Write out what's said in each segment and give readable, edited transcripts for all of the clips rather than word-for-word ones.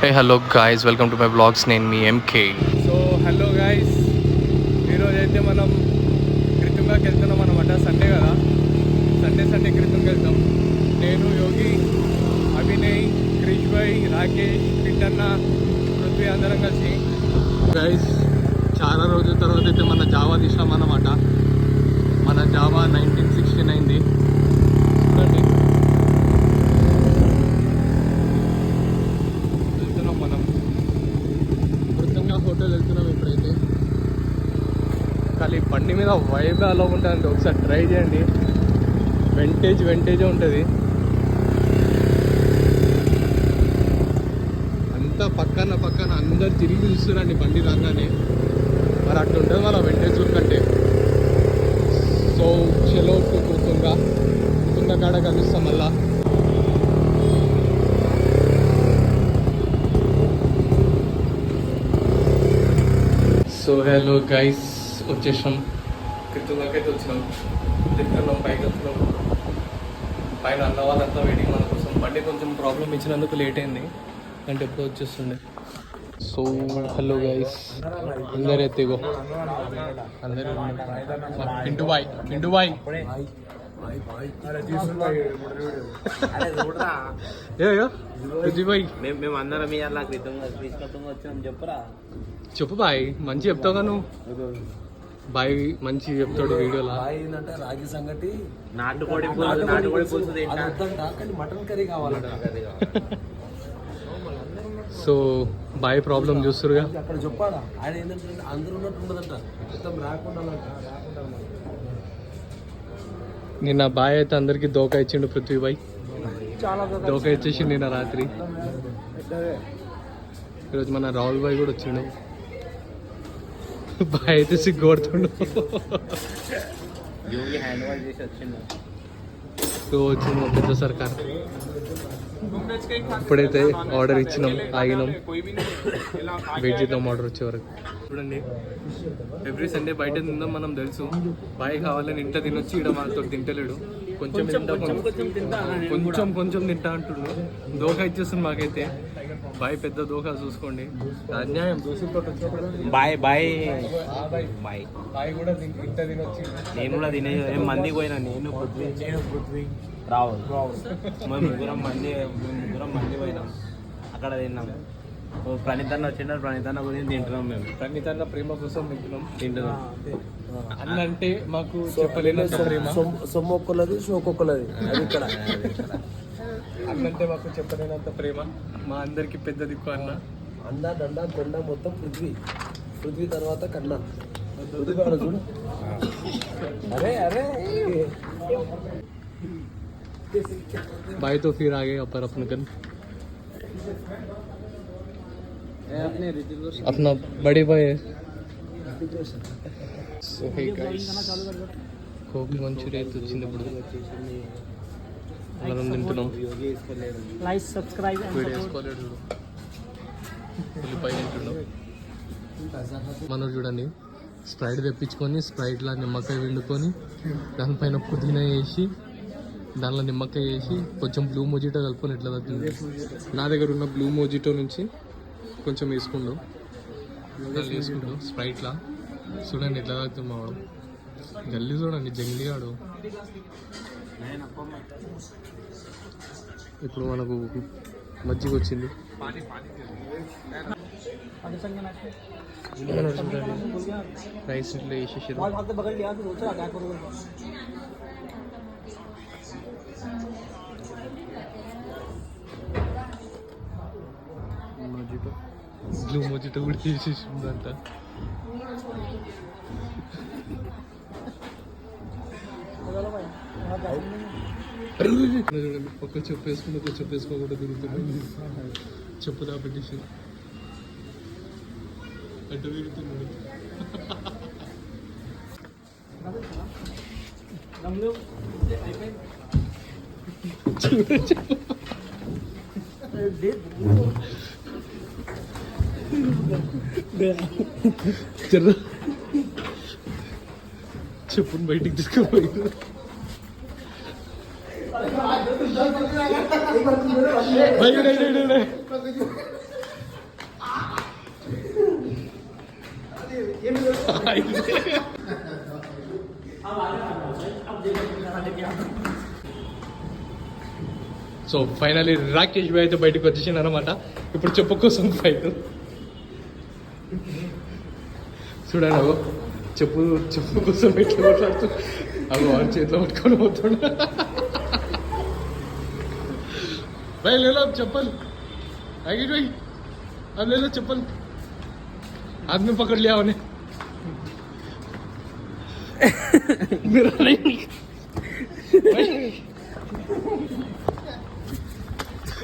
Hey, hello guys, welcome to my vlogs. నేను మీ MK. So hello guys, ఈరోజు అయితే మనం కృతంగాకి వెళ్తున్నాం అనమాట. సండే కదా, సండే కృతంగా వెళ్తాం. నేను, యోగి, అభినయ్, క్రిష్ భాయ్, రాకేష్, పిట్టన్న, పృథ్వీ అందరం కలిసి గైస్ చాలా రోజుల తర్వాత అయితే మన జావా తీసాం అన్నమాట. మన జావా 1969ది చూడండి. హోటల్ వెళ్తున్నాం ఇప్పుడైతే. కానీ బండి మీద వైబ్ అలా ఉంటుందండి, ఒకసారి ట్రై చేయండి. వెంటేజ్ ఉంటుంది. అంతా పక్కన అందరు తిరిగి చూస్తున్నారండి బండి రాగానే. మరి అట్లా ఉంటుంది మన వెంటేజ్ కంటే. సో చలో కృతంగా కాడ కలుస్తాం మళ్ళా. సో హలో గైస్, వచ్చేసాం. కృతంగాకైతే వచ్చినాం. తిరుగుతున్నాం, పైకి వస్తున్నాం. పైన అన్న వాళ్ళంతా వెయిటింగ్ మన కోసం. బండి కొంచెం ప్రాబ్లం ఇచ్చినందుకు లేట్ అయింది, అంటే ఎప్పుడు వచ్చేస్తుండే. సో హలో గైస్, అందరైతే ఇగో అందరూ పిండు బాయ్ మేము అందరం ఇవాళ క్రితంగా వచ్చాం. చెప్పురా, చెప్పు బాయ్, మంచి చెప్తావుగా నువ్వు. బాయ్ మంచి చెప్తాడు వీడియోలో. ఏంటంటే రాగి సంగటి, నాటుకోడి పులుసు కానీ మటన్ కర్రీ కావాలంట. సో బాయ్ ప్రాబ్లం చూస్తురుగా. అక్కడ చెప్పాడా ఆయన ఏంటంటే అందరూ ఉన్నట్టు ఉండదంట, మొత్తం రాకుండా నిన్న బాయ్ అయితే అందరికి దోకా ఇచ్చిండు పృథ్వీ బాయ్. దోకా ఇచ్చేసి నిన్న రాత్రి. ఈరోజు మన రాహుల్ బాయ్ కూడా వచ్చిండు. బాయ్ అయితే సిగ్గొడుతుండు. హ్యాండ్ వాష్ చేసి వచ్చిండు. వచ్చింది పెద్ద సర్కార్. ఇప్పుడైతే ఆర్డర్ ఇచ్చినాం, ఆగినాం, వెయిట్ చేద్దాం ఆర్డర్ వచ్చే వరకు. చూడండి, ఎవ్రీ సండే బయట తిందాం మనం తెలుసు. బాయ్ కావాలని ఇంట్లో తినొచ్చి ఇక్కడ మనతో తింటలేడు. కొంచెం తింటా అంటుండు. దోఖా ఇచ్చేస్తుంది మాకైతే. బాయ్ పెద్ద దోఖా చూసుకోండి, అన్యాయం. బాయ్ కూడా ఇంత తినొచ్చి. నేను కూడా మందికి పోయినా. నేను పృథ్వీ రాహుల్ మేము ముగ్గురం మంది పోయినాం. అక్కడ తిన్నాం. ప్రణీత్ అన్న వచ్చిండారు, ప్రణీత్ అన్న గురించి తింటున్నాం. మేము ప్రణీత్ అన్న ప్రేమ కోసం తింటున్నాం. అన్న అంటే మాకు చెప్పలేనంత ప్రేమ. సొమ్మొక్కలది షోకొక్కలది అది ఇక్కడ. అన్నంటే మాకు చెప్పలేనంత ప్రేమ. మా అందరికి పెద్ద దిక్కు అన్న. దండ కొండ మొత్తం పృథ్వీ తర్వాత కన్నా. చూడు, అరే भाई तो फिर आ गए अपर अपने गन अपना बड़े भाई है. So hey guys, gobi manchurian అయితే వచ్చింది. ఇప్పుడు మనం తింటున్నాం. లైక్ సబ్స్క్రైబ్ వీడియో వేసుకోలేడు. ఉల్లిపాయ తింటున్నాం. మనం చూడండి, స్ప్రైట్ తెప్పించుకొని స్ప్రైట్లా నిమ్మకాయ వండుకొని దానిపైన పుదీనా వేసి దానిలో నిమ్మకాయ వేసి కొంచెం బ్లూ మోజిటో కలుపుకొని ఎట్లా తగ్గింది. నా దగ్గర ఉన్న బ్లూ మోజిటో నుంచి కొంచెం వేసుకుండు స్ప్రైట్లా. చూడండి ఎట్లా తాగుతుంది మావాడు. గల్లీ చూడండి, జంగ్లీగాడు. ఇప్పుడు మనకు మజ్జిగ వచ్చింది. రైస్ ఇట్లా వేసేసారు. బ్లూ మోజిటో కూడా తీసేసిందంట. చూడండి, ఒక్క చెప్పు వేసుకుని ఒక చెప్పు వేసుకోకుండా తిరుగుతుంది. చెప్పు దాపెట్టేసి అడ్డు తిరుగుతున్నాడు. చెప్పుని బయటికి తీసుకుపోయి సో ఫైనలీ రాకేష్ భాయ్ అయితే బయటకు వచ్చేసింది అనమాట. ఇప్పుడు చెప్పు కోసం ఫైట్ చూడండి. అగో చెప్పు చెప్పు కోసం ఎట్లా మాట్లాడుతూ అగో వాడి చేతిలో పట్టుకొని పోతుండ. भाई ले लो अब चप्पल. आगे भाई अब ले लो चप्पल. हाथ में पकड़ लिया उन्हें. मेरा नहीं.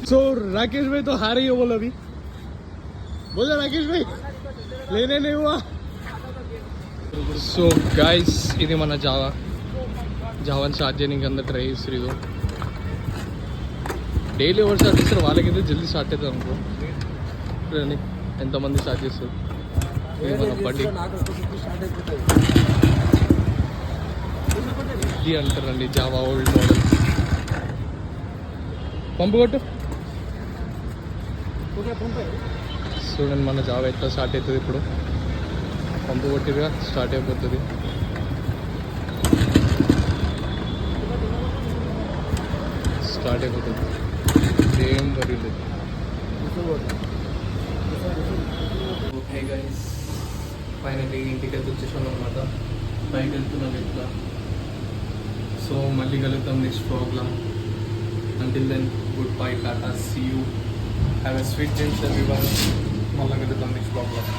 सो राकेश भाई तो हार ही हो बोला अभी. बोला राकेश भाई लेने नहीं हुआ. సో గైస్ ఇది మన జావాని స్టార్ట్ చేయడానికి అందరు ట్రై చేస్తారు. ఇది డైలీ ఎవరు స్టార్ట్ చేస్తారు వాళ్ళకైతే జల్దీ స్టార్ట్ అవుతుంది అనుకో. చూడండి ఎంతమంది స్టార్ట్ చేస్తారు. ఇది మన బండి ఇది అంటారండి జావా ఓల్డ్ మోడల్. పంపు కొట్టు. చూడండి మన జావా ఎట్లా స్టార్ట్ అవుతుంది. ఇప్పుడు పంపు కొట్టిగా స్టార్ట్ అయిపోతుంది. స్టార్ట్ అయిపోతుంది. ఏం వరీలేదు. ఓకే గైస్ ఫైనల్లీ ఇంటికి అయితే వచ్చేసాను అనమాట. పైకి వెళ్తున్నాను ఇట్లా. సో మళ్ళీ కలుగుతాం next program. Until then good bye, tata, see you, have a sweet dreams everyone. మళ్ళీ కలుగుతాం నెక్స్ట్ ప్రోగ్రామ్.